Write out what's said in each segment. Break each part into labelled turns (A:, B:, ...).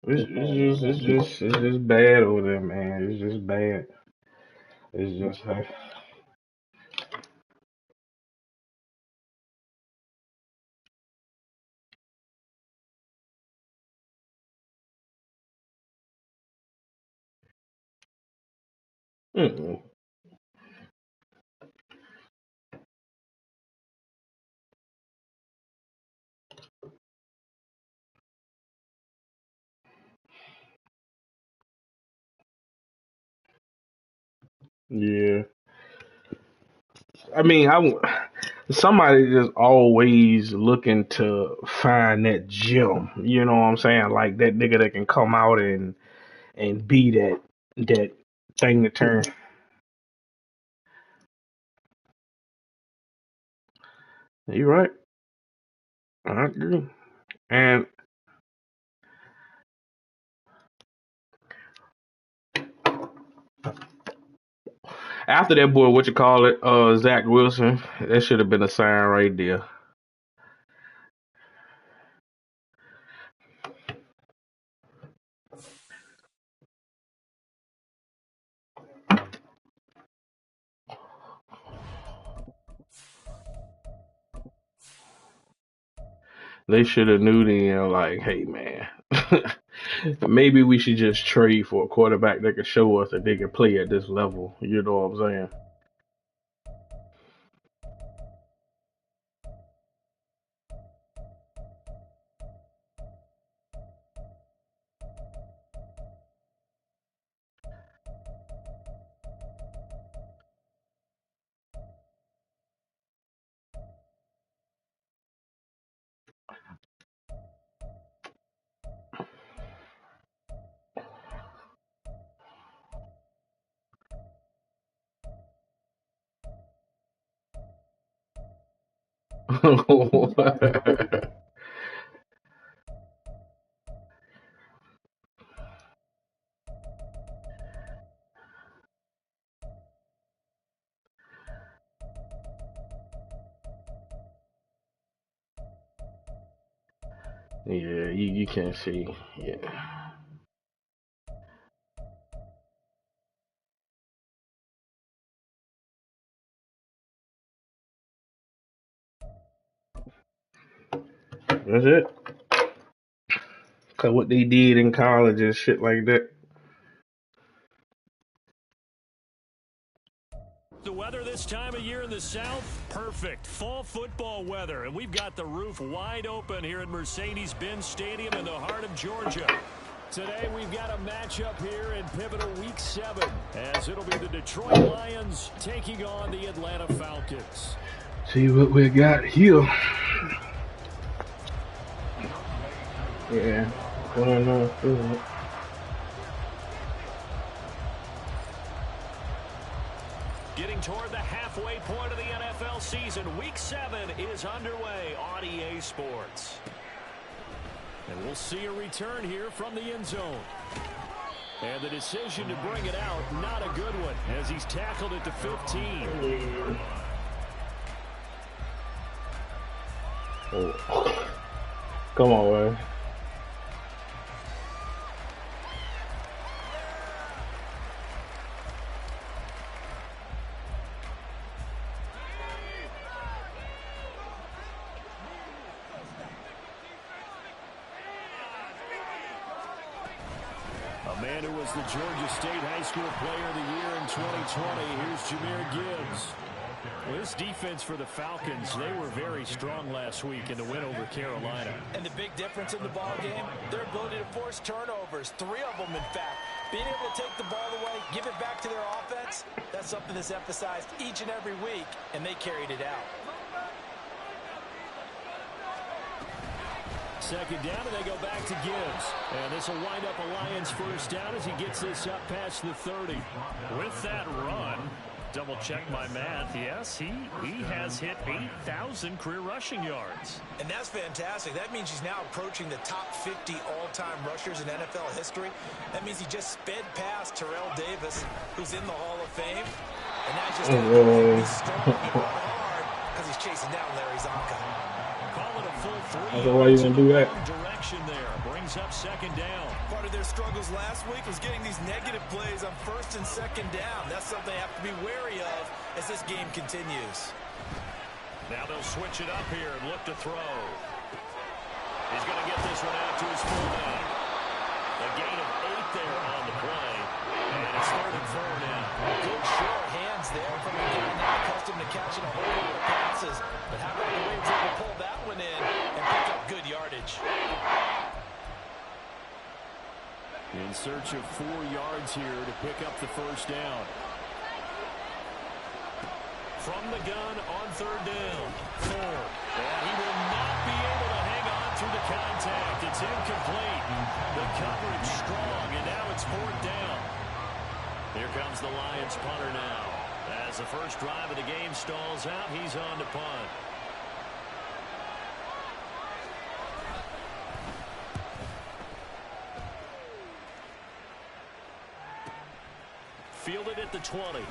A: It's just bad over there, man. It's just bad. It's just mm-mm. Yeah. I mean, somebody just always looking to find that gem. You know what I'm saying? Like that nigga that can come out and be that thing to turn. You right. I agree. And after that boy, what you call it, Zach Wilson, that should have been a sign right there. They should have knew then, like, hey man, maybe we should just trade for a quarterback that can show us that they can play at this level. You know what I'm saying? Yeah, you can't see. Yeah. That's it. Cause what they did in college and shit like that.
B: The weather this time of year in the South, perfect. Fall football weather. And we've got the roof wide open here at Mercedes-Benz Stadium in the heart of Georgia. Today we've got a matchup here in pivotal week 7 as it'll be the Detroit Lions taking on the Atlanta Falcons.
A: See what we got here. Yeah. Going on through it.
B: Getting toward the halfway point of the NFL season, week 7 is underway on EA Sports. And we'll see a return here from the end zone. And the decision to bring it out, not a good one, as he's tackled at the 15.
A: Oh. Come on, man.
B: A man who was the Georgia State High School Player of the Year in 2020. Here's Jahmyr Gibbs. Well, this defense for the Falcons, they were very strong last week in the win over Carolina.
C: And the big difference in the ball game, their ability to force turnovers, 3 of them, in fact. Being able to take the ball away, give it back to their offense, that's something that's emphasized each and every week, and they carried it out.
B: Second down, and they go back to Gibbs. And this will wind up a Lions first down as he gets this up past the 30. With that run, double check my math. Yes, he has hit 8,000 career rushing yards.
C: And that's fantastic. That means he's now approaching the top 50 all-time rushers in NFL history. That means he just sped past Terrell Davis, who's in the Hall of Fame. And now he's just he's starting to run hard because he's chasing down Larry Zonka.
B: Call it a full 3.
A: I don't know why you gonna do that.
B: Direction there. Brings brings up second down.
C: Part of their struggles last week was getting these negative plays on first and second down. That's something they have to be wary of as this game continues.
B: Now they'll switch it up here and look to throw. He's going to get this one out to his fullback. A gain of 8 there on the play. And it's 3rd and 4 now.
C: Good sure hands there from a guy not accustomed to catching a whole lot of passes. But how about the way he's able to pull that one in and pick up good yardage?
B: In search of 4 yards here to pick up the first down. From the gun on 3rd down. Ford. And he will not be able to hang on through the contact. It's incomplete. The coverage strong, and now it's 4th down. Here comes the Lions punter now. As the first drive of the game stalls out, he's on to punt. Fielded at the 20.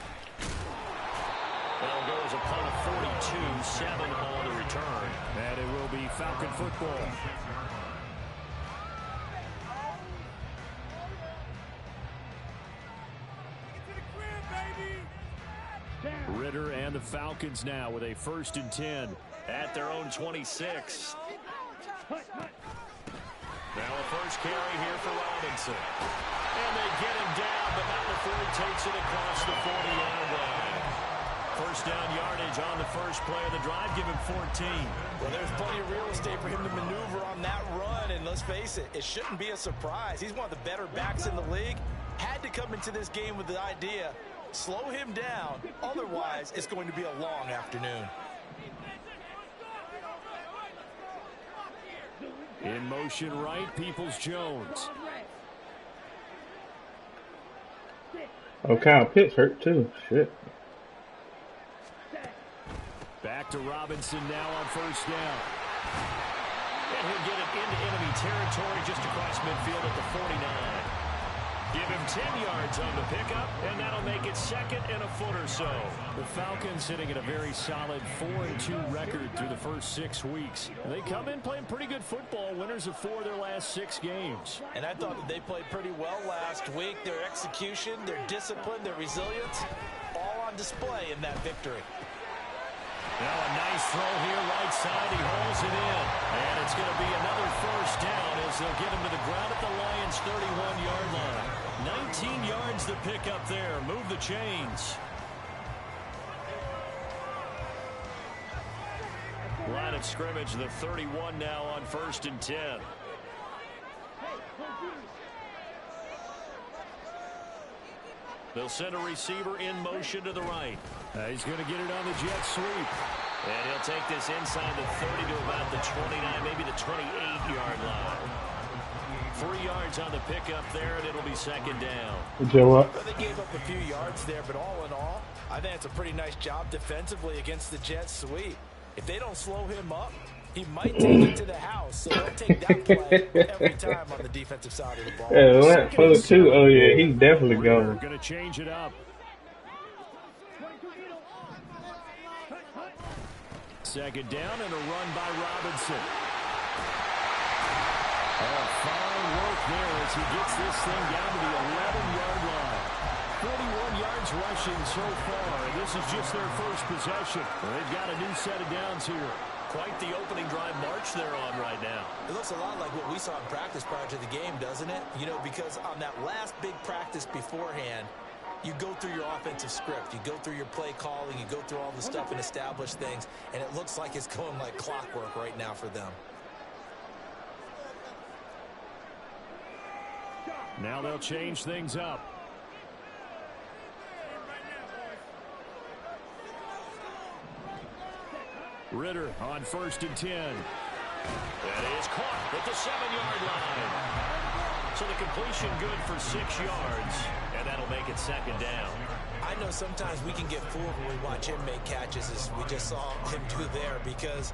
B: That'll go as a punt of 42, 7 on the return. And it will be Falcon football. Ritter and the Falcons now with a 1st and 10 at their own 26. Now a first carry here for Robinson. And they get him down, but not before he takes it across the 40-yard line. First down yardage on the first play of the drive. Give him 14.
C: Well, there's plenty of real estate for him to maneuver on that run. And let's face it, it shouldn't be a surprise. He's one of the better backs in the league. Had to come into this game with the idea, slow him down. Otherwise, it's going to be a long afternoon.
B: In motion right, Peoples-Jones.
A: Oh, Kyle Pitts hurt too. Shit.
B: Back to Robinson now on first down. And he'll get it into enemy territory just across midfield at the 49. Give him 10 yards on the pickup, and that'll make it 2nd and a foot or so. The Falcons sitting at a very solid 4-2 record through the first 6 weeks. They come in playing pretty good football, winners of 4 of their last 6 games.
C: And I thought that they played pretty well last week. Their execution, their discipline, their resilience, all on display in that victory.
B: Now a nice throw here right side. He holds it in. And it's going to be another first down as they'll get him to the ground at the Lions' 31-yard line. 19 yards to pick up there. Move the chains. Line of scrimmage, the 31 now on 1st and 10. They'll send a receiver in motion to the right. He's going to get it on the jet sweep. And he'll take this inside the 30 to about the 29, maybe the 28-yard line. 3 yards on the pickup there, and it'll be 2nd down.
C: Well, they gave up a few yards there, but all in all, I think it's a pretty nice job defensively against the jet sweep. If they don't slow him up, he might take it to the house, so they'll take that play every time on the defensive side of the ball.
A: Yeah, that play too. Oh yeah, he's definitely going.
B: Going to change it up. Second down and a run by Robinson. Oh, fine work there as he gets this thing down to the 11-yard line. 41 yards rushing so far. This is just their first possession. They've got a new set of downs here. Quite the opening drive march they're on right now.
C: It looks a lot like what we saw in practice prior to the game, doesn't it? You know, because on that last big practice beforehand, you go through your offensive script. You go through your play calling. You go through all the stuff and establish things. And it looks like it's going like clockwork right now for them.
B: Now they'll change things up. Ritter on 1st and 10. That is caught at the 7-yard line. So the completion good for 6 yards, and that'll make it second down.
C: I know sometimes we can get fooled when we watch him make catches, as we just saw him do there, because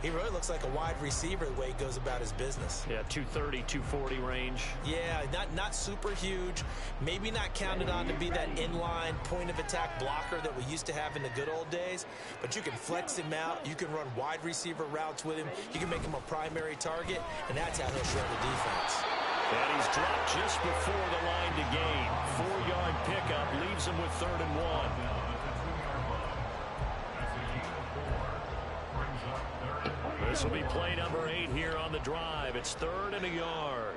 C: he really looks like a wide receiver the way he goes about his business.
B: Yeah, 230, 240 range.
C: Yeah, not super huge. Maybe not counted on to be that inline point-of-attack blocker that we used to have in the good old days, but you can flex him out. You can run wide receiver routes with him. You can make him a primary target, and that's how he'll shred the defense.
B: And he's dropped just before the line to gain. 4-yard pickup leaves him with 3rd and 1. This will be play number 8 here on the drive. It's 3rd and a yard.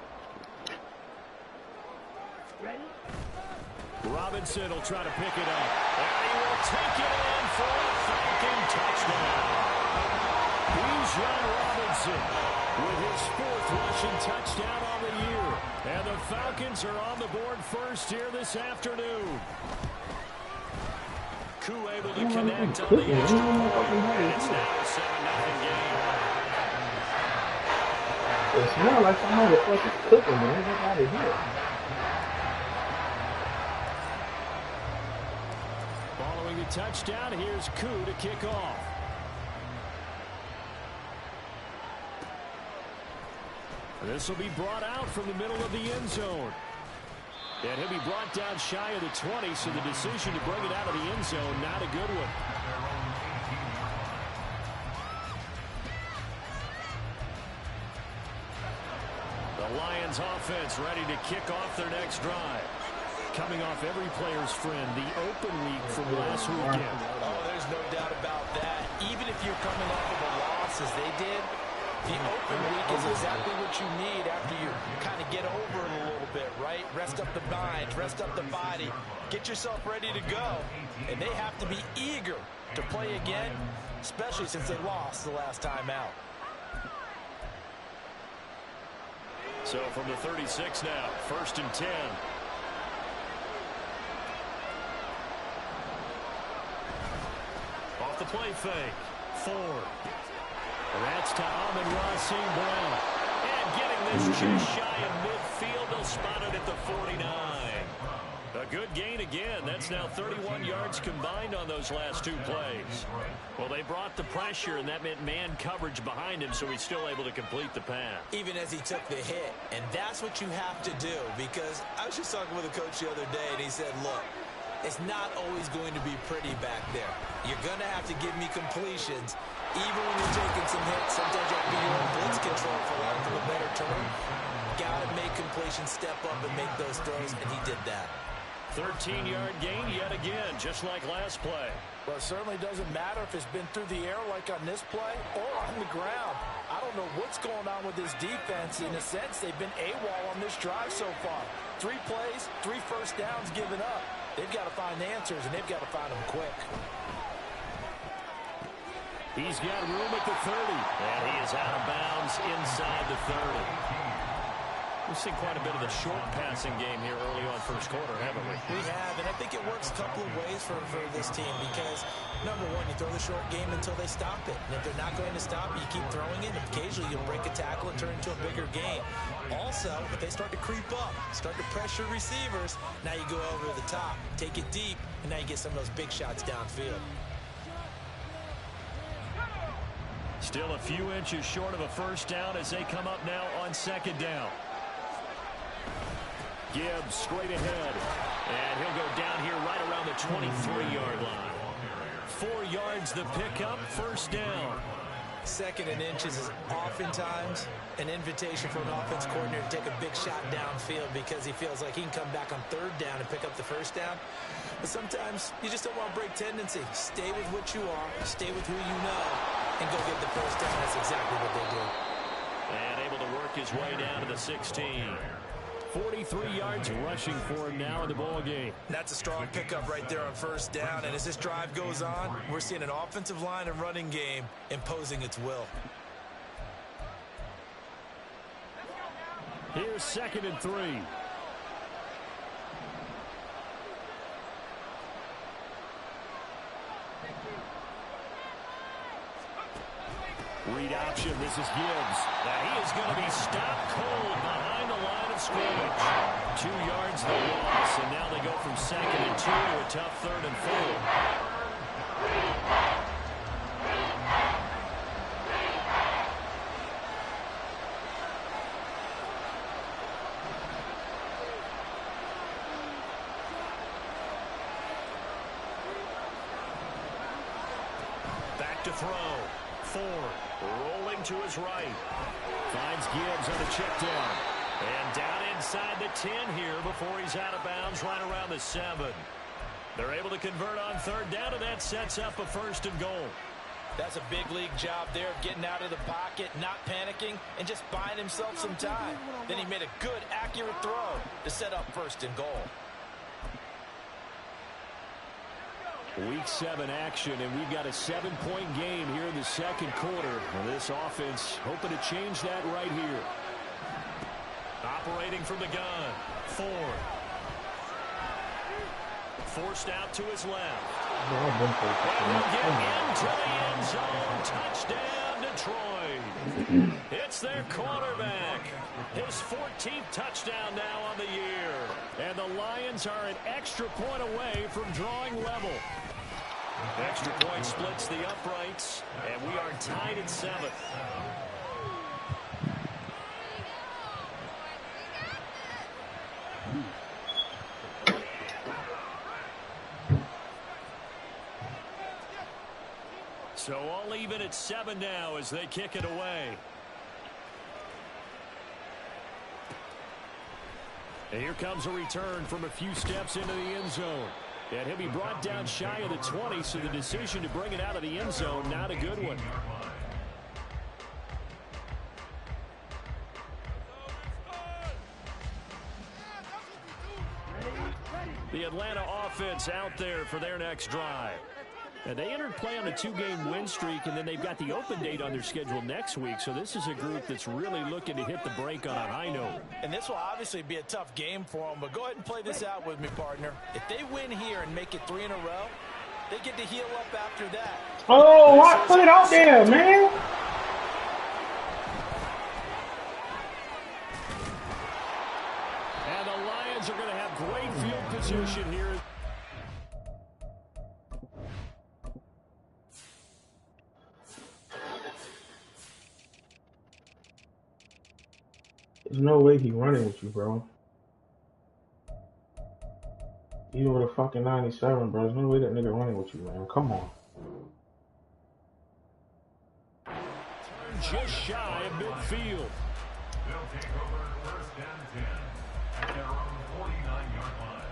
B: Robinson will try to pick it up. And he will take it in for a Falcon touchdown. Bijan Robinson with his 4th rushing touchdown on the year. And the Falcons are on the board first here this afternoon. Koo able to connect on the extra point. And it's now a 7-0 game.
A: It smells like somebody fucking cooking, man. Get out of here.
B: Following the touchdown, here's Koo to kick off. This will be brought out from the middle of the end zone. And he'll be brought down shy of the 20, so the decision to bring it out of the end zone, not a good one. The Lions offense ready to kick off their next drive. Coming off every player's friend, the open week from last weekend.
C: Oh, there's no doubt about that. Even if you're coming off of a loss as they did, the open week is exactly what you need after you kind of get over it a little bit, right? Rest up the mind, rest up the body, get yourself ready to go. And they have to be eager to play again, especially since they lost the last time out.
B: So from the 36 now, 1st and 10. Off the play fake. Ford. And that's to Amon-Ra St. Brown. And getting this just shy of midfield. They'll spot it at the 49. A good gain again. That's now 31 yards combined on those last 2 plays. Well, they brought the pressure, and that meant man coverage behind him, so he's still able to complete the pass.
C: Even as he took the hit. And that's what you have to do, because I was just talking with a coach the other day, and he said, look, it's not always going to be pretty back there. You're going to have to give me completions. Even when you're taking some hits, sometimes you have to be your own blitz control, for lack of a better term. Got to make completions, step up and make those throws, and he did that.
B: 13-yard gain yet again, just like last play.
C: Well, it certainly doesn't matter if it's been through the air like on this play or on the ground. I don't know what's going on with this defense. In a sense, they've been AWOL on this drive so far. 3 plays, 3 first downs given up. They've got to find answers, and they've got to find them quick.
B: He's got room at the 30, and he is out of bounds inside the 30. We've seen quite a bit of the short passing game here early on first quarter, haven't we?
C: We have, and I think it works a couple of ways for this team because, number one, you throw the short game until they stop it. And if they're not going to stop it, you keep throwing it, and occasionally you'll break a tackle and turn it into a bigger game. Also, if they start to creep up, start to pressure receivers, now you go over the top, take it deep, and now you get some of those big shots downfield.
B: Still a few inches short of a first down as they come up now on 2nd down. Gibbs straight ahead, and he'll go down here right around the 23-yard line. 4 yards the pickup, first down.
C: 2nd and inches is oftentimes an invitation for an offense coordinator to take a big shot downfield because he feels like he can come back on 3rd down and pick up the first down. But sometimes you just don't want to break tendency. Stay with what you are, stay with who you know, and go get the first down. That's exactly what they do.
B: And able to work his way down to the 16. 43 yards rushing for him now in the ball game.
C: That's a strong pickup right there on first down. And as this drive goes on, we're seeing an offensive line and running game imposing its will.
B: Here's 2nd and 3. Read option. This is Gibbs. Now he is going to be stopped cold behind the line of scrimmage. 2 yards the loss, and now they go from 2nd and 2 to a tough 3rd and 4. Back to throw. Ford rolling to his right. Finds Gibbs on the check down. And down inside the 10 here before he's out of bounds right around the 7. They're able to convert on 3rd down, and that sets up a 1st and goal.
C: That's a big league job there, getting out of the pocket, not panicking, and just buying himself some time. Then he made a good, accurate throw to set up 1st and goal.
B: Week 7 action, and we've got a 7-point game here in the 2nd quarter. And this offense hoping to change that right here. Operating from the gun, Ford. Forced out to his left. And he'll get into the end zone. Touchdown, Detroit. It's their quarterback. His 14th touchdown now on the year. And the Lions are an extra point away from drawing level. Extra point splits the uprights, and we are tied at 7th. So all even at 7 now as they kick it away. And here comes a return from a few steps into the end zone. And he'll be brought down shy of the 20, so the decision to bring it out of the end zone, not a good one. The Atlanta offense out there for their next drive. And they entered play on a 2-game win streak, and then they've got the open date on their schedule next week. So this is a group that's really looking to hit the break on a high note.
C: And this will obviously be a tough game for them, but go ahead and play this out with me, partner. If they win here and make it 3 in a row, they get to heal up after that.
A: Oh, what? Put it out there, man.
B: And the Lions are going to have great field position here.
A: There's no way he running with you, bro. Even with a fucking 97, bro. There's no way that nigga running with you, man. Come on.
B: Turn just shy of midfield.
D: They'll take over 1st and 10 at their own 49-yard line.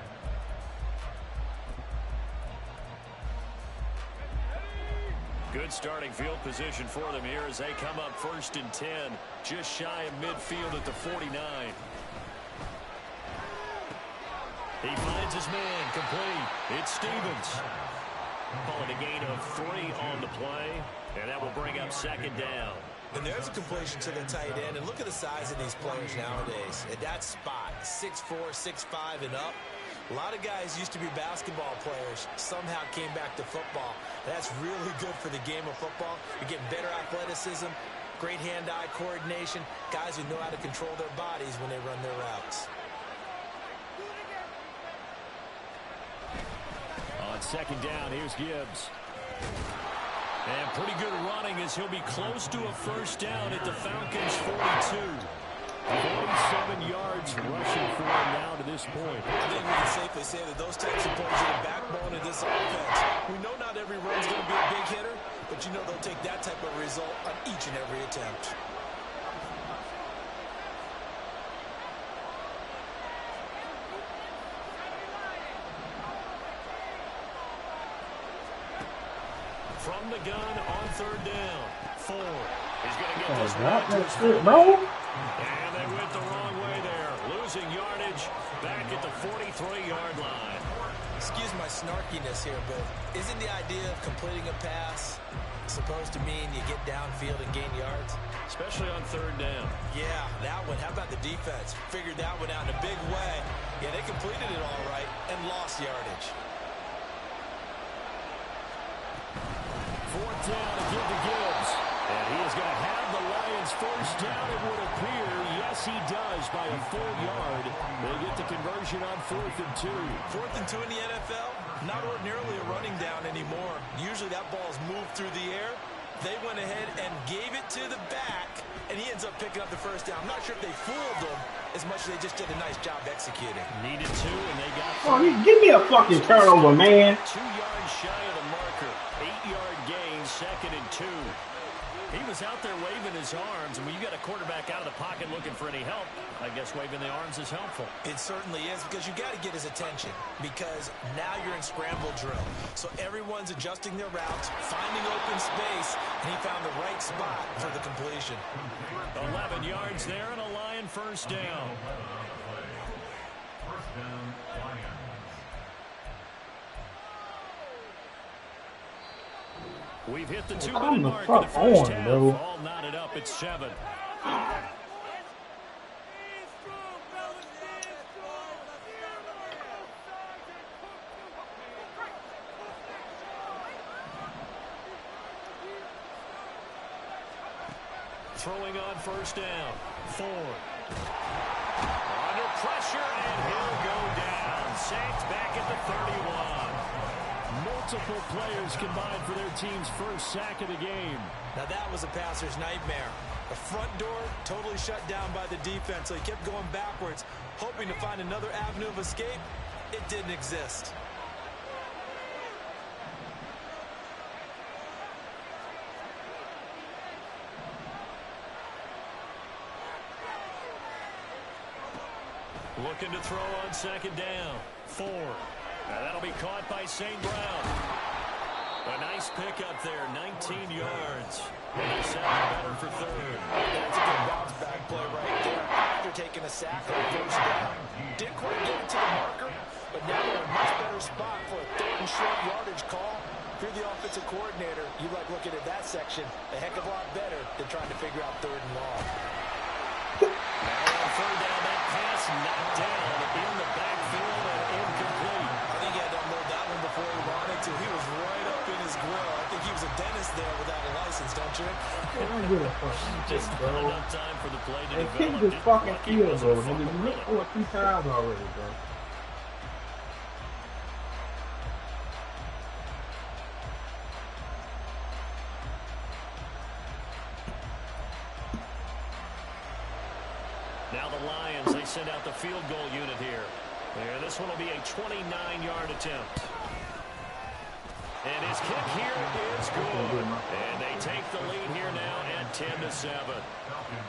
B: Good starting field position for them here as they come up 1st and 10, just shy of midfield at the 49. He finds his man complete. It's Stevens. Calling a gain of 3 on the play, and that will bring up 2nd down.
C: And there's a completion to the tight end, and look at the size of these players nowadays. At that spot, 6'4", 6'5", and up. A lot of guys used to be basketball players, somehow came back to football. That's really good for the game of football. You're getting better athleticism, great hand-eye coordination, guys who know how to control their bodies when they run their routes.
B: On 2nd down, here's Gibbs. And pretty good running as he'll be close to a 1st down at the Falcons' 42. 47 yards rushing for him now to this point.
C: I think we can safely say that those types of plays are the backbone of this offense. We know not every run's going to be a big hitter, but you know they'll take that type of result on each and every attempt.
B: From the gun on 3rd down. Ford. He's going to get this
A: That's it, bro.
B: And they went the wrong way there. Losing yardage back at the 43-yard line.
C: Excuse my snarkiness here, but isn't the idea of completing a pass supposed to mean you get downfield and gain yards?
B: Especially on 3rd down.
C: Yeah, that one. How about the defense? Figured that one out in a big way. Yeah, they completed it all right and lost yardage.
B: 4th down to give to Gibbs. And he is going to have the Lions first down, it would appear. Yes, he does by a full yard. They get the conversion on 4th and 2.
C: 4th and 2 in the NFL, not ordinarily a running down anymore. Usually that ball is moved through the air. They went ahead and gave it to the back, and he ends up picking up the first down. I'm not sure if they fooled him as much as they just did a nice job executing.
B: Needed 2, and they got 3.
A: Oh, give me a fucking turnover, man.
B: 2 yards shy of the marker. 8-yard gain, 2nd and 2. He was out there waving his arms, and when you got a quarterback out of the pocket looking for any help, I guess waving the arms is helpful.
C: It certainly is, because you got to get his attention, because now you're in scramble drill. So everyone's adjusting their routes, finding open space, and he found the right spot for the completion.
B: 11 yards there and a Lion first down.
D: First down, Lions.
B: We've hit the 2-minute mark of the first half. All knotted up at 7. Throwing on first down. Ford. Under pressure, and he'll go down. Sacked back at the 31. Multiple players combined for their team's first sack of the game.
C: Now that was a passer's nightmare. The front door totally shut down by the defense, so he kept going backwards, hoping to find another avenue of escape. It didn't exist.
B: Looking to throw on second down. Ford. Now that'll be caught by St. Brown. A nice pickup there, 19 yards. And they set it better for 3rd.
C: That's a good bounce back play right there after taking a sack on first down. Didn't quite get it to the marker, but now they're in a much better spot for a 3rd and short yardage call. If you're the offensive coordinator, you like looking at that section a heck of a lot better than trying to figure out 3rd and long.
B: Now on 3rd down, that pass knocked down in the backfield and incomplete.
C: I think he had to unload that one before he wanted to. He was right up in his grill. I think he was a dentist there without a license, don't you?
A: I don't give a fuck.
B: Just
A: bro.
B: not enough time for the play to
A: And
B: develop.
A: kick this
B: Just
A: fucking
B: lucky
A: field
B: wasn't
A: goal, nigga. You
B: fumble,
A: hit
B: really.
A: 4 3 times already, bro.
B: Now the Lions, they send out the field goal unit here. And this one will be a 29-yard attempt. And his kick here is good. And they take the lead here now at 10-7.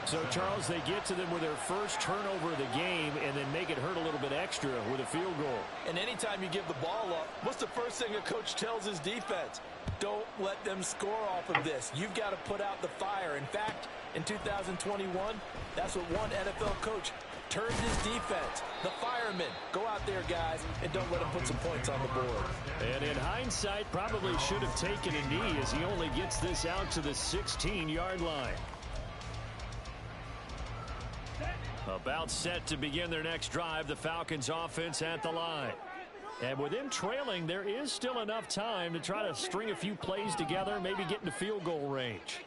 B: So, Charles, they get to them with their first turnover of the game and then make it hurt a little bit extra with a field goal.
C: And anytime you give the ball up, what's the first thing a coach tells his defense? Don't let them score off of this. You've got to put out the fire. In fact, in 2021, that's what one NFL coach turned his defense. The firemen. Go out there, guys, and don't let them put some points on the board.
B: And in hindsight, probably should have taken a knee as he only gets this out to the 16-yard line. About set to begin their next drive, the Falcons offense at the line. And with them trailing, there is still enough time to try to string a few plays together, maybe get into field goal range.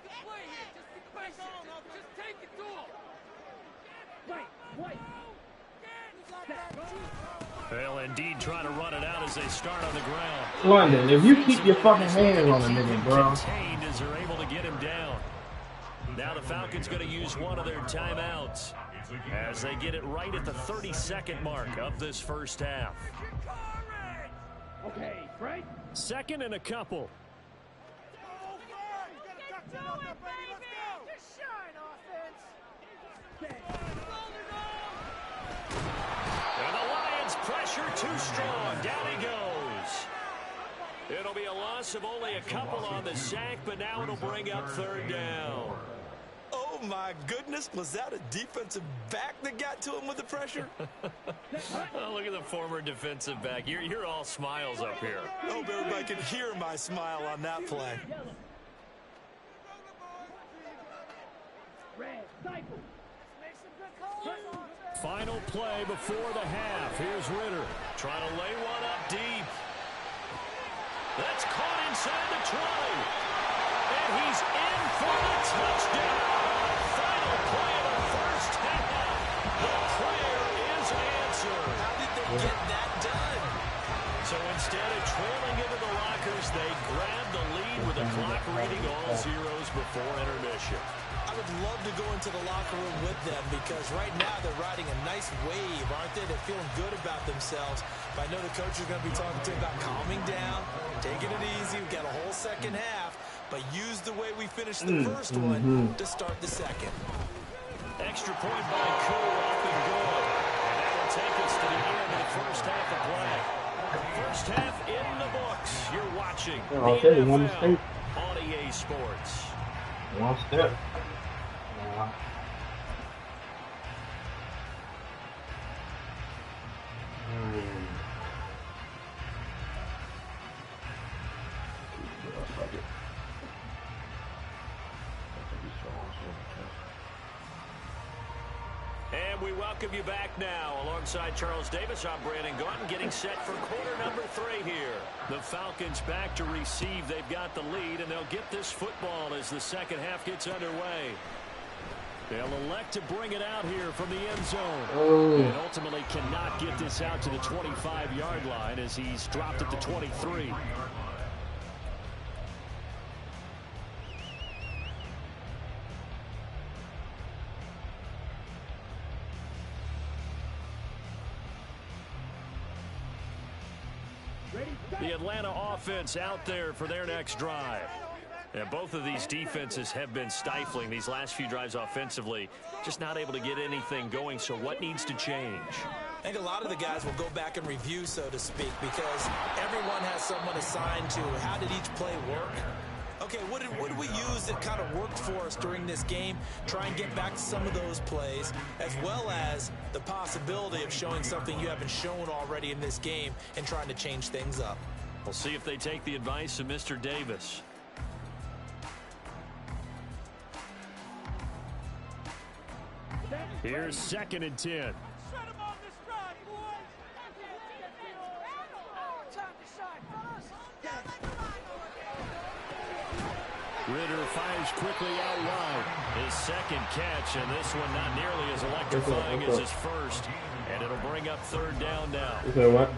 B: Well, indeed, trying to run it out as they start on the ground.
A: London, if you keep your fucking hands on the nigga, bro.
B: Contained as they're able to get him down. Now the Falcons going to use one of their timeouts as they get it right at the 32nd mark of this first half.
E: Okay, right?
B: 2nd and a couple. And the Lions pressure too strong. Down he goes. It'll be a loss of only a couple on the sack, but now it'll bring up 3rd down.
C: Oh, my goodness. Was that a defensive back that got to him with the pressure?
B: Oh, look at the former defensive back. You're all smiles up here.
C: I hope everybody can hear my smile on that play.
B: Final play before the half. Here's Ritter trying to lay one up deep. That's caught inside the 20. And he's in for the touchdown. Final play of the first half. The prayer is answered.
C: How did they get that done?
B: So instead of trailing into the lockers, they grabbed the lead with the clock reading all zeros before intermission.
C: I would love to go into the locker room with them because right now they're riding a nice wave, aren't they? They're feeling good about themselves. But I know the coach is going to be talking to them about calming down, taking it easy. We've got a whole second half, but use the way we finished the first one to start the second.
B: Extra point by Koo, up and good. And that will take us to the end of the first half of play. First half in the books. You're watching the NFL on EA Sports.
A: One step.
B: And we welcome you back now. Alongside Charles Davis, I'm Brandon Gaunt, getting set for quarter number 3 here. The Falcons back to receive. They've got the lead, and they'll get this football as the second half gets underway. They'll elect to bring it out here from the end zone. And ultimately cannot get this out to the 25-yard line as he's dropped at the 23. The Atlanta offense out there for their next drive. And both of these defenses have been stifling these last few drives offensively. Just not able to get anything going, so what needs to change?
C: I think a lot of the guys will go back and review, so to speak, because everyone has someone assigned to how did each play work. Okay, what did we use that kind of worked for us during this game? Try and get back to some of those plays, as well as the possibility of showing something you haven't shown already in this game and trying to change things up.
B: We'll see if they take the advice of Mr. Davis. Here's 2nd and 10. Ritter fires quickly out wide. His second catch, and this one not nearly as electrifying as his first. And it'll bring up 3rd down now.
A: You said what?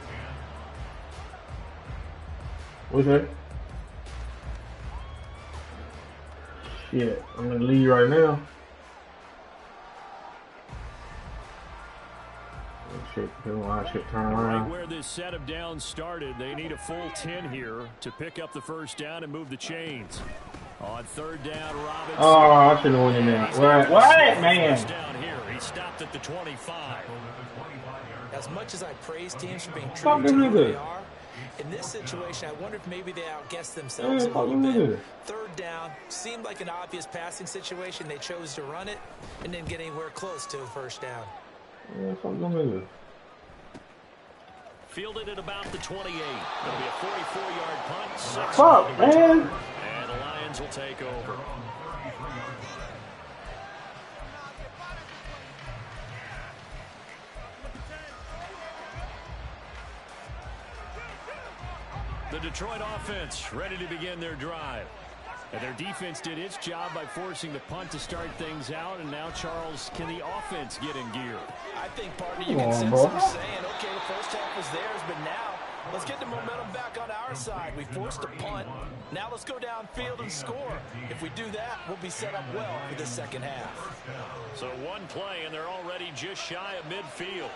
A: What's that? Shit, I'm in the lead right now. Shit, turn around.
B: Right where this set of downs started, they need a full 10 here to pick up the first down and move the chains. On 3rd down, Robinson.
A: Oh, I should have went in there. What, man?
B: Down here, he stopped at the 25.
C: As much as I praise teams for being true to who they are, in this situation, I wonder if maybe they outguessed themselves a little bit. 3rd down seemed like an obvious passing situation. They chose to run it and didn't get anywhere close to a first down.
B: Fielded at about the 28. It'll be a 44-yard punt.
A: Fuck, man.
B: And the Lions will take over. The Detroit offense ready to begin their drive. And their defense did its job by forcing the punt to start things out. And now, Charles, can the offense get in gear?
C: I think, partner, you can sense them saying, okay, the first half was theirs, but now let's get the momentum back on our side. We forced a punt. Now let's go downfield and score. If we do that, we'll be set up well for the second half.
B: So one play, and they're already just shy of midfield.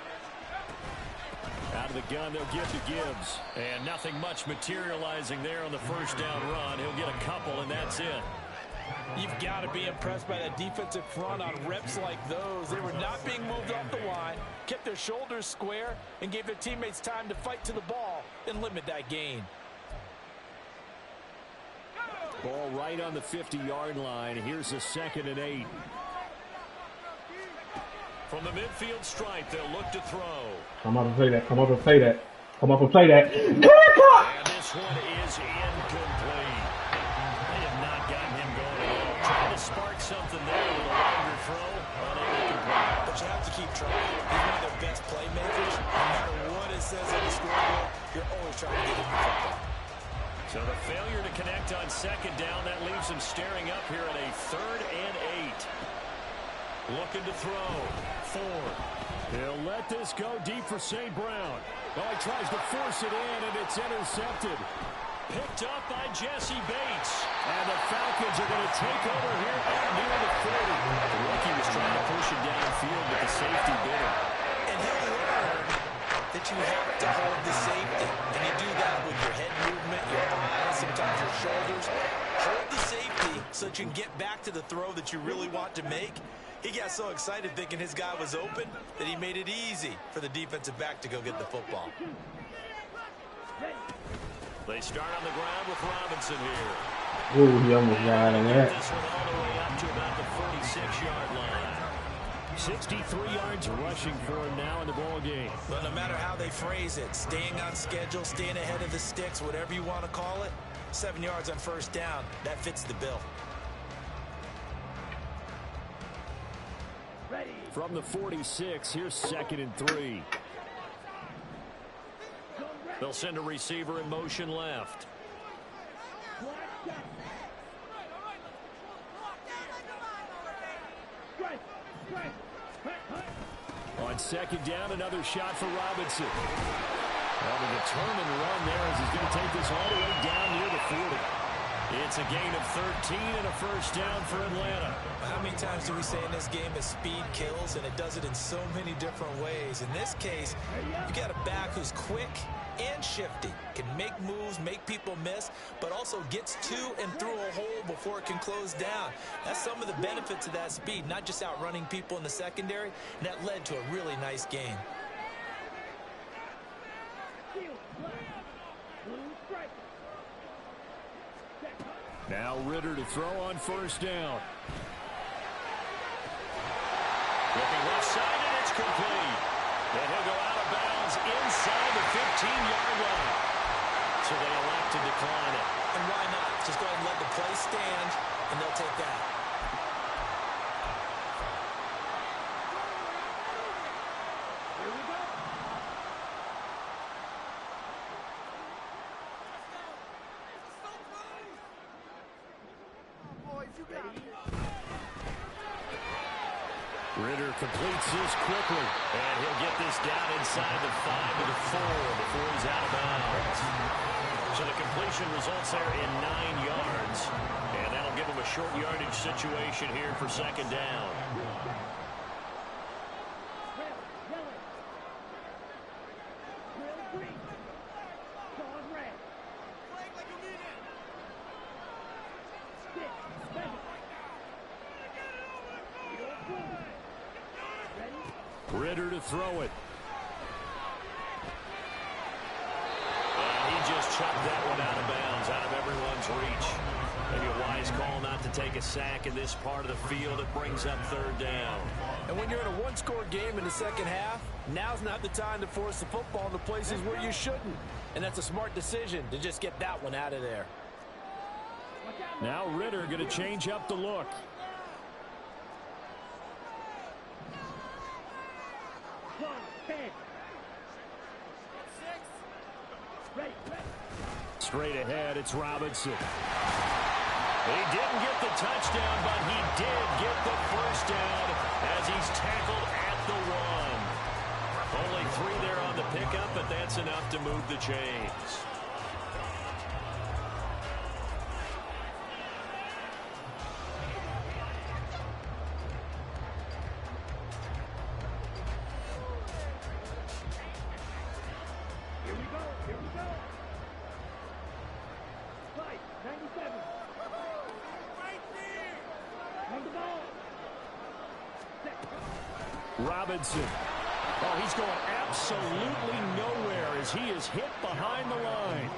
B: Out of the gun, they'll give to Gibbs. And nothing much materializing there on the first down run. He'll get a couple, and that's it.
C: You've got to be impressed by that defensive front on reps like those. They were not being moved off the line, kept their shoulders square, and gave their teammates time to fight to the ball and limit that gain.
B: Ball right on the 50-yard line. Here's a 2nd and 8. From the midfield stripe, they'll look to throw.
A: Come up and play that. Come up and play that. Come up and play that.
B: And this one is incomplete. They have not gotten him going at all. Trying to spark something there with a longer throw. Unable to complete.
C: But you have to keep trying. He's one of their best playmakers. No matter what it says on the scoreboard, you're always trying to get him the football.
B: So the failure to connect on second down, that leaves him staring up here at a 3rd and 8. Looking to throw. Ford. He'll let this go deep for St. Brown. Oh, he tries to force it in, and it's intercepted. Picked up by Jesse Bates. And the Falcons are going to take over here at near the 40. The rookie was trying to push it downfield, but the safety bit him.
C: And he'll learn that you have to hold the safety. And you do that with your head movement, your eyes, sometimes your shoulders. Hold the safety so that you can get back to the throw that you really want to make. He got so excited thinking his guy was open that he made it easy for the defensive back to go get the football.
B: They start on the ground with Robinson here.
A: Ooh, he almost got in that.
B: This one all the way up to about the 46-yard line. 63 yards rushing for him now in the ball game.
C: But no matter how they phrase it, staying on schedule, staying ahead of the sticks, whatever you want to call it, 7 yards on first down, that fits the bill.
B: From the 46, here's 2nd and 3. They'll send a receiver in motion left. On 2nd down, another shot for Robinson. Well, the determined run there as he's going to take this all the way down near the 40. It's a gain of 13 and a first down for Atlanta.
C: How many times do we say in this game that speed kills, and it does it in so many different ways? In this case, you got a back who's quick and shifty, can make moves, make people miss, but also gets to and through a hole before it can close down. That's some of the benefits of that speed, not just outrunning people in the secondary, and that led to a really nice game.
B: Now Ritter to throw on first down. Looking left side, and it's complete. Then he'll go out of bounds inside the 15-yard line. So they elect to decline it.
C: And why not? Just go ahead and let the play stand, and they'll take that. Here we go.
B: Ritter completes this quickly, and he'll get this down inside the 5 to the 4 before he's out of bounds. So the completion results there in 9 yards, and that'll give him a short yardage situation here for 2nd down. Ritter to throw it. And he just chucked that one out of bounds, out of everyone's reach. Maybe a wise call not to take a sack in this part of the field. It brings up 3rd down.
C: And when you're in a one-score game in the second half, now's not the time to force the football into places where you shouldn't. And that's a smart decision to just get that one out of there.
B: Now Ritter going to change up the look. Straight ahead, it's Robinson. He didn't get the touchdown, but he did get the first down as he's tackled at the 1. Only 3 there on the pickup, but that's enough to move the chains. Robinson. Oh, he's going absolutely nowhere as he is hit behind the line.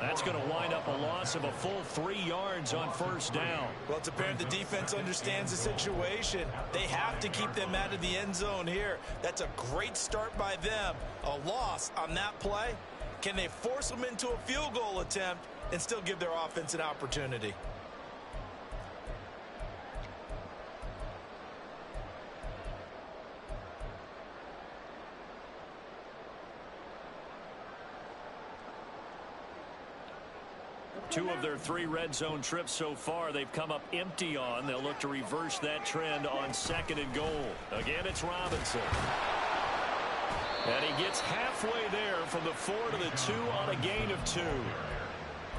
B: That's going to wind up a loss of a full 3 yards on first down.
C: Well, it's apparent the defense understands the situation. They have to keep them out of the end zone here. That's a great start by them. A loss on that play. Can they force them into a field goal attempt and still give their offense an opportunity?
B: 2 of their 3 red zone trips so far they've come up empty on. They'll look to reverse that trend on 2nd and goal. Again, it's Robinson. And he gets halfway there from the 4 to the 2 on a gain of 2.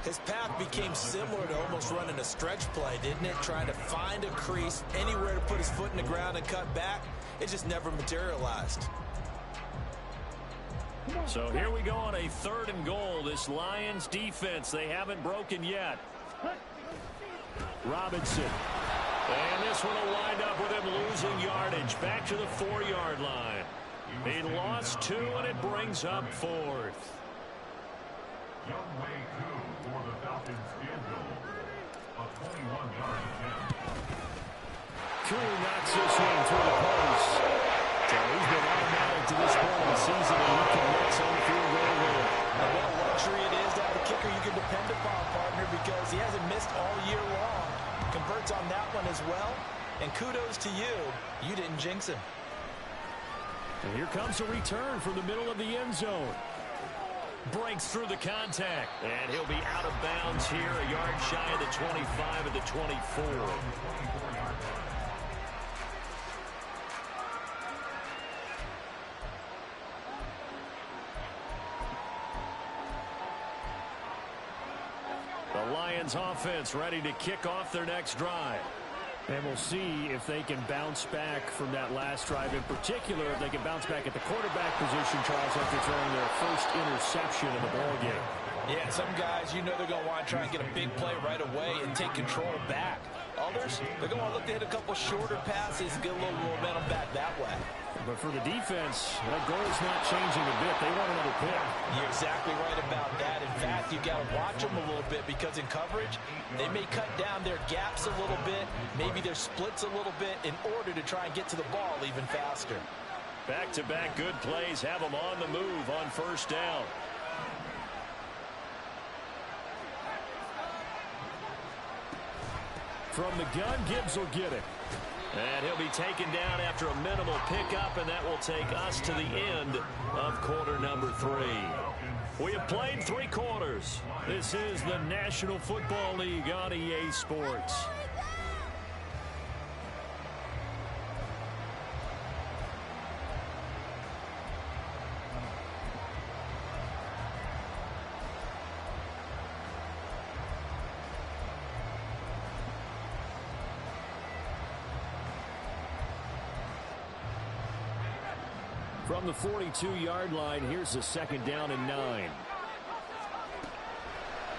C: His path became similar to almost running a stretch play, didn't it? Trying to find a crease, anywhere to put his foot in the ground and cut back. It just never materialized.
B: So here we go on a 3rd and goal. This Lions defense, they haven't broken yet. Robinson. And this one will wind up with him losing yardage. Back to the 4-yard line. He lost 2, and it brings up 4th.
D: For the Falcons field goal, a 21-yard attempt.
B: Koo knocks this one through the post. So he's been automatic to this point of the season, and he commits on field goal there.
C: And what a luxury it is to have a kicker you can depend upon, partner, because he hasn't missed all year long. Converts on that one as well. And kudos to you. You didn't jinx him.
B: And here comes a return from the middle of the end zone. Breaks through the contact. And he'll be out of bounds here, a yard shy of the 25 at the 24. The Lions offense ready to kick off their next drive. And we'll see if they can bounce back from that last drive. In particular, if they can bounce back at the quarterback position, Charles, after throwing their first interception of the ballgame.
C: Yeah, some guys, you know they're going to want to try and get a big play right away and take control back. Others, they're going to look to hit a couple shorter passes and get a little momentum back that way.
B: But for the defense, that goal's not changing a bit. They want another pick.
C: You're exactly right about that. In fact, you've got to watch them a little bit because in coverage, they may cut down their gaps a little bit, maybe their splits a little bit in order to try and get to the ball even faster.
B: Back-to-back good plays have them on the move on 1st down. From the gun, Gibbs will get it. And he'll be taken down after a minimal pickup, and that will take us to the end of quarter number 3. We have played 3 quarters. This is the National Football League on EA Sports. From the 42-yard line, here's the 2nd down and 9.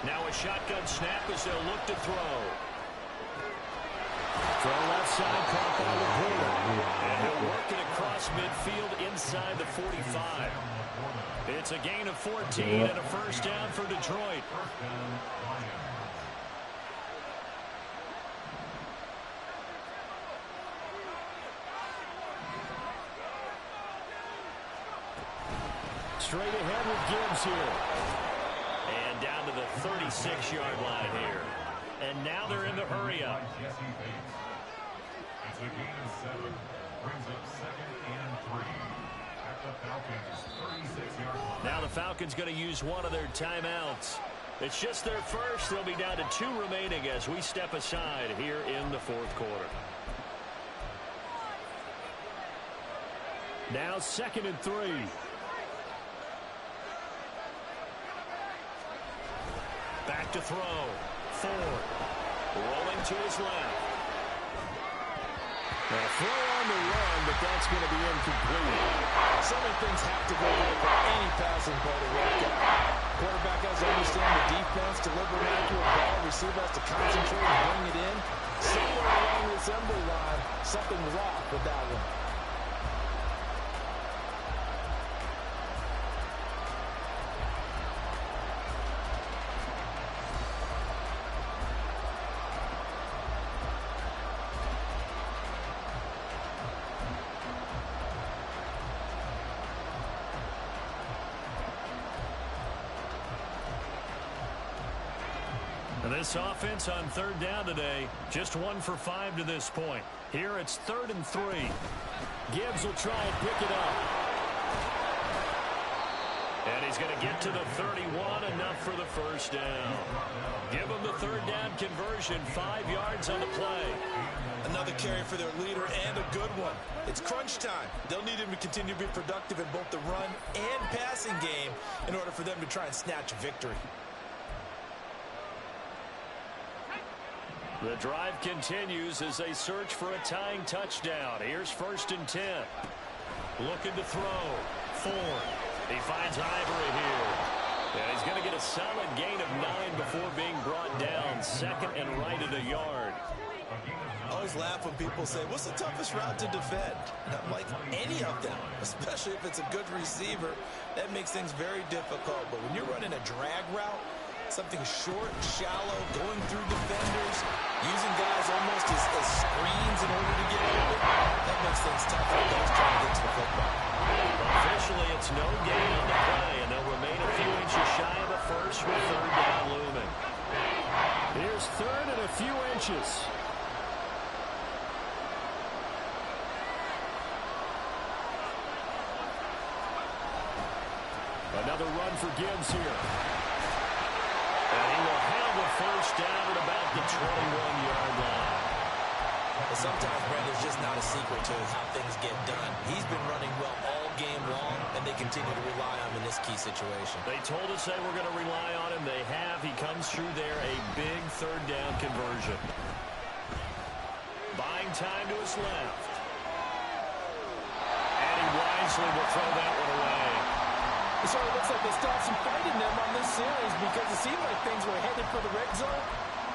B: Now a shotgun snap as they'll look to throw. Throw left side, caught by Laporta. And he'll work it across midfield inside the 45. It's a gain of 14 and a 1st down for Detroit. Straight ahead with Gibbs here. And down to the 36-yard line here. And now they're in the hurry up.
D: It's a gain of 7. Brings up 2nd and 3. At the Falcons' 36-yard line.
B: Now the Falcons going to use one of their timeouts. It's just their first. They'll be down to 2 remaining as we step aside here in the 4th quarter. Now 2nd and 3. Back to throw. Ford. Rolling to his left. Now throw on the run, but that's going to be incomplete.
C: So many things have to go right for any passing play to work out. Quarterback has to understand the defense, deliver an accurate ball, receiver has to concentrate and bring it in. Somewhere along the assembly line, something was off with that one.
B: This offense on 3rd down today, just 1 for 5 to this point. Here it's 3rd and 3. Gibbs will try and pick it up. And he's going to get to the 31, enough for the first down. Give him the third down conversion, 5 yards on the play.
C: Another carry for their leader and a good one. It's crunch time. They'll need him to continue to be productive in both the run and passing game in order for them to try and snatch a victory.
B: The drive continues as they search for a tying touchdown. Here's 1st and 10. Looking to throw. Ford. He finds Ivory here. And he's going to get a solid gain of 9 before being brought down. 2nd and right at a yard.
C: I always laugh when people say, what's the toughest route to defend? And I'm like, any of them, especially if it's a good receiver. That makes things very difficult. But when you're running a drag route, something short, shallow, going through defenders, using guys almost as screens in order to get open, that makes things tough for those trying to get to the football.
B: Officially, it's no gain on the play, and they'll remain a few inches shy of a first with 3rd down looming. Here's 3rd and a few inches. Another run for Gibbs here. And he will have a first down at about the 21-yard line.
C: But sometimes, Brent, there's just not a secret to how things get done. He's been running well all game long, and they continue to rely on him in this key situation.
B: They told us they were going to rely on him. They have. He comes through there, a big 3rd down conversion. Buying time to his left. And he wisely will throw that one away.
E: It sort of looks like they stopped some fight in them on this series because it seemed like things were headed for the red zone.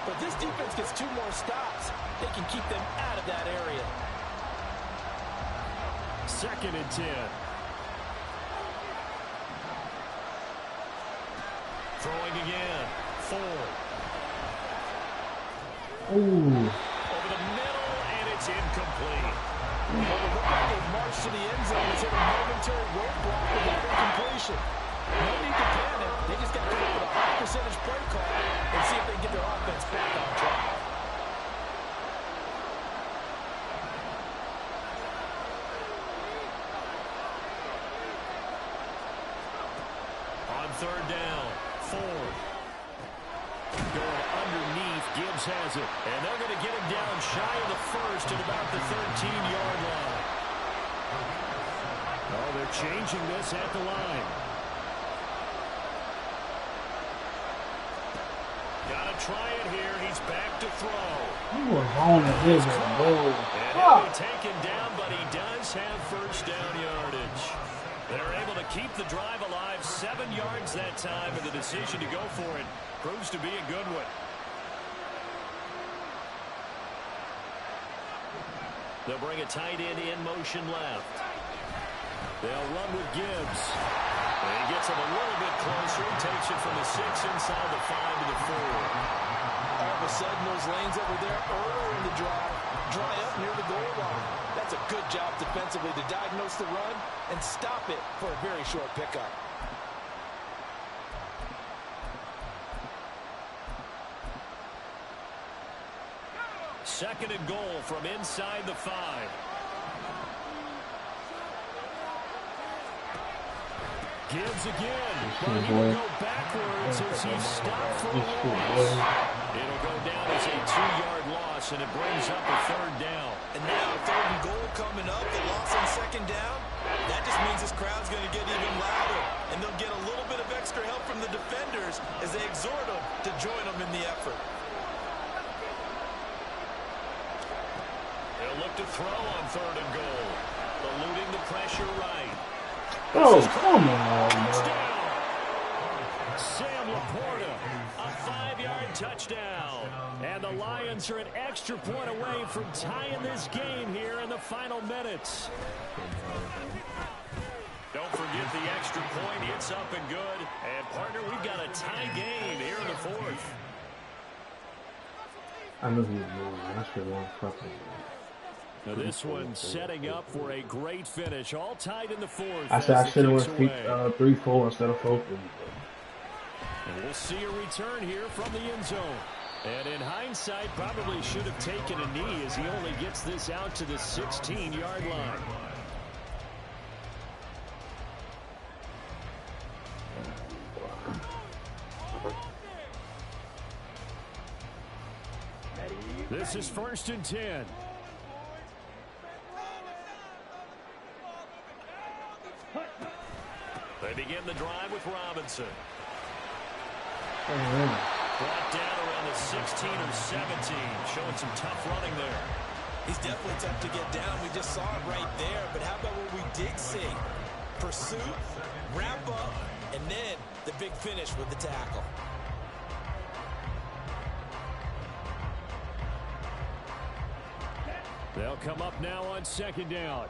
E: But this defense gets 2 more stops. They can keep them out of that area.
B: 2nd and 10. Throwing again. Ford.
A: Ooh.
B: Over the middle, and it's incomplete.
E: Well, it looked like they marched to the end zone and hit a momentary roadblock with that incompletion. No need to panic. They just got to come up with a high percentage play call and see if they can get their offense back on track.
B: On 3rd down, Ford. Going underneath, Gibbs has it. And they're going to get him down shy of the first at about the 13-yard line. Oh, they're changing this at the line. Got to try it here. He's back to throw.
A: You were on the his goal.
B: And he'll be taken down, but he does have first down yardage. They're able to keep the drive alive, 7 yards that time, and the decision to go for it proves to be a good one. They'll bring a tight end in motion left. They'll run with Gibbs. And he gets him a little bit closer. He takes it from the 6 inside the 5 to the 4.
E: All of a sudden, those lanes that were there earlier in the drive dry up near the goal line. That's a good job defensively to diagnose the run and stop it for a very short pickup.
B: Second and goal from inside the 5. Gibbs again. But he will go backwards as he's stopped for a loss. It'll go down as a 2-yard loss, and it brings up a 3rd down.
C: And now 3rd and goal coming up. The loss on 2nd down. That just means this crowd's going to get even louder. And they'll get a little bit of extra help from the defenders as they exhort them to join them in the effort.
B: They'll look to throw on 3rd and goal. Eluding the pressure right.
A: Oh, come on, man.
B: Sam Laporta, a 5-yard touchdown. And the Lions are an extra point away from tying this game here in the final minutes. Don't forget the extra point. It's up and good. And, partner, we've got a tie game here in the 4th.
A: I knew he was moving. I should have won fucking.
B: Now this one setting up for a great finish. All tied in the 4th.
A: I said I should have went 3-4 instead of 4-3.
B: And we'll see a return here from the end zone. And in hindsight, probably should have taken a knee as he only gets this out to the 16-yard line. This is 1st and 10. They begin the drive with Robinson. Brought down around the 16 or 17, showing some tough running there.
C: He's definitely tough to get down. We just saw it right there. But how about what we did see? Pursuit, wrap up, and then the big finish with the tackle.
B: They'll come up now on 2nd down.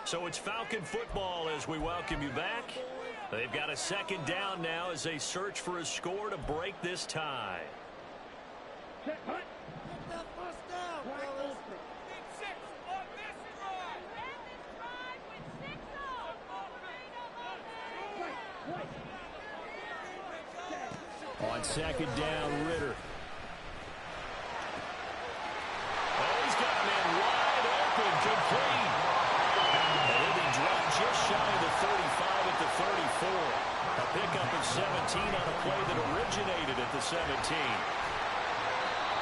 B: So it's Falcon football as we welcome you back. They've got a 2nd down now as they search for a score to break this tie. On 2nd down, Ritter. Oh, he's got a man wide open, complete. And he'll be dropped just shy of the 35 at the 34. A pickup of 17 on a play that originated at the 17.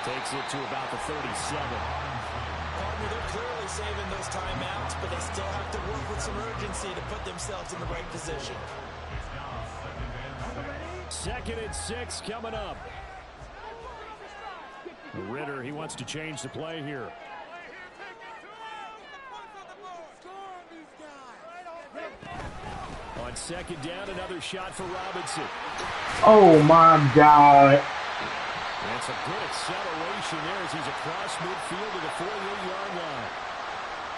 B: Takes it to about the 37.
C: Partner, they're clearly saving those timeouts, but they still have to work with some urgency to put themselves in the right position.
B: 2nd and 6 coming up. Ritter, he wants to change the play here. On 2nd down, another shot for Robinson.
A: Oh my God.
B: And some good acceleration there as he's across midfield to the 48-yard line.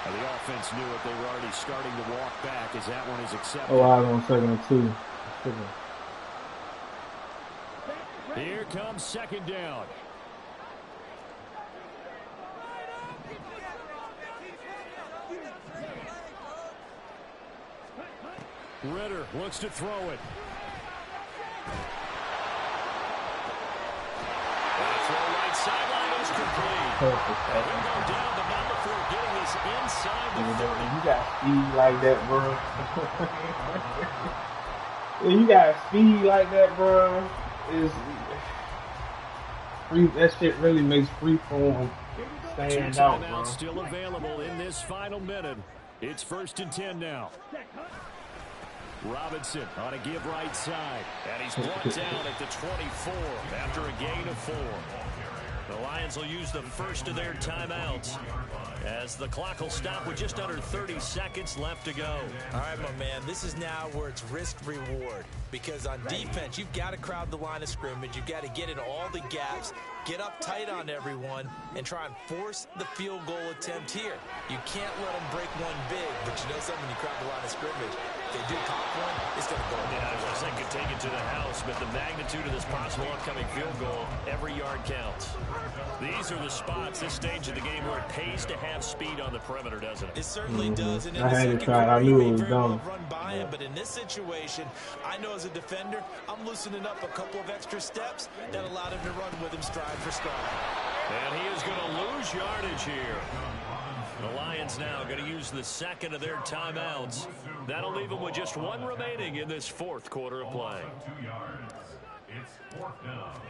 B: And the offense knew it. They were already starting to walk back as that one is accepted.
A: Oh, I was on 2nd and 2.
B: Here comes 2nd down. Ritter looks to throw it. Throw right sideline is complete.
A: Perfect.
B: He'll go down the number 4, getting this inside the 30.
A: You got speed like that, bro. You got speed like that, bro. That shit really makes free form stand out, bro.
B: Still available in this final minute. It's 1st and 10 now. Robinson on a give right side. And he's brought down at the 24 after a gain of 4. The Lions will use the first of their timeouts as the clock will stop with just under 30 seconds left to go.
C: All right, my man, this is now where it's risk-reward. Because on defense, you've got to crowd the line of scrimmage. You've got to get in all the gaps, get up tight on everyone, and try and force the field goal attempt here. You can't let them break one big, but you know something, when you crowd the line of scrimmage, if they do pop one, it's going to go down.
B: Yeah, I was going to say could take it to the house, but the magnitude of this possible upcoming field goal, every yard counts. These are the spots, this stage of the game, where it pays to have speed on the perimeter, doesn't it?
C: It certainly does. And in
A: I
C: the
A: had to
C: second
A: try it. I
C: quarter,
A: knew
C: you
A: it
C: may
A: was
C: very well
A: dumb.
C: run by him, but in this situation, I know as a defender, I'm loosening up a couple of extra steps that allowed him to run with him stride for stride.
B: And he is going to lose yardage here. The Lions now going to use the second of their timeouts. That'll leave them with just one remaining in this 4th quarter of play.
D: 2 yards. It's 4th down.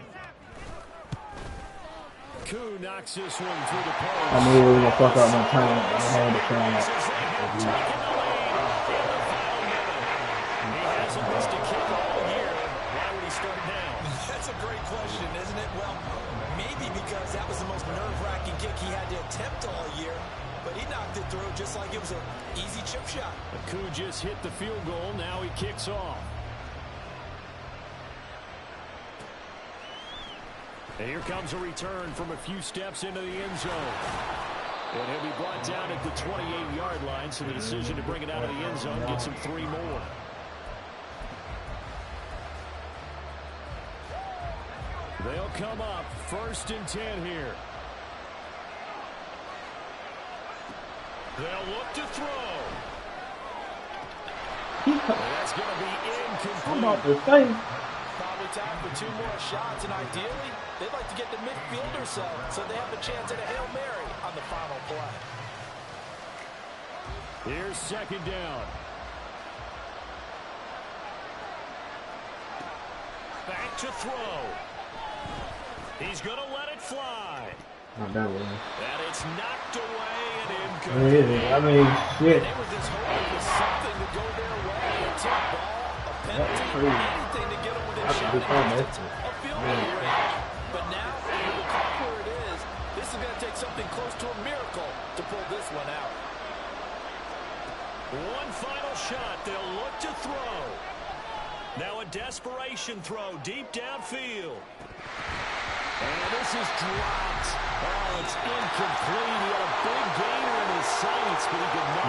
B: Koo knocks this one through the post.
A: I knew it was gonna fuck up my time. I had to try it.
B: He hasn't missed a kick all year. Why would he start now?
C: That's a great question, isn't it? Well, maybe because that was the most nerve-wracking kick he had to attempt all year, but he knocked it through just like it was an easy chip shot.
B: Koo just hit the field goal. Now he kicks off. And here comes a return from a few steps into the end zone. And he'll be brought down at the 28-yard line, so the decision to bring it out of the end zone gets him 3 more. They'll come up 1st and 10 here. They'll look to throw. That's going to be incomplete.
A: I'm about to say.
C: Probably time for 2 more shots, and ideally, they'd like to get the midfield or so they have a chance at a Hail Mary on the final play.
B: Here's 2nd down. back to throw. He's going to let it fly.
A: Not that way.
B: And it's knocked away and
A: shit.
E: They were just hoping for something to go their way. A tip ball, a penalty, anything to get them within shouting distance. A field goal range. But now, with the clock where it is, this is going to take something close to a miracle to pull this one out.
B: one final shot. They'll look to throw. Now a desperation throw deep downfield. And this is dropped. Oh, it's incomplete. He had a big gainer in his sights, but he could not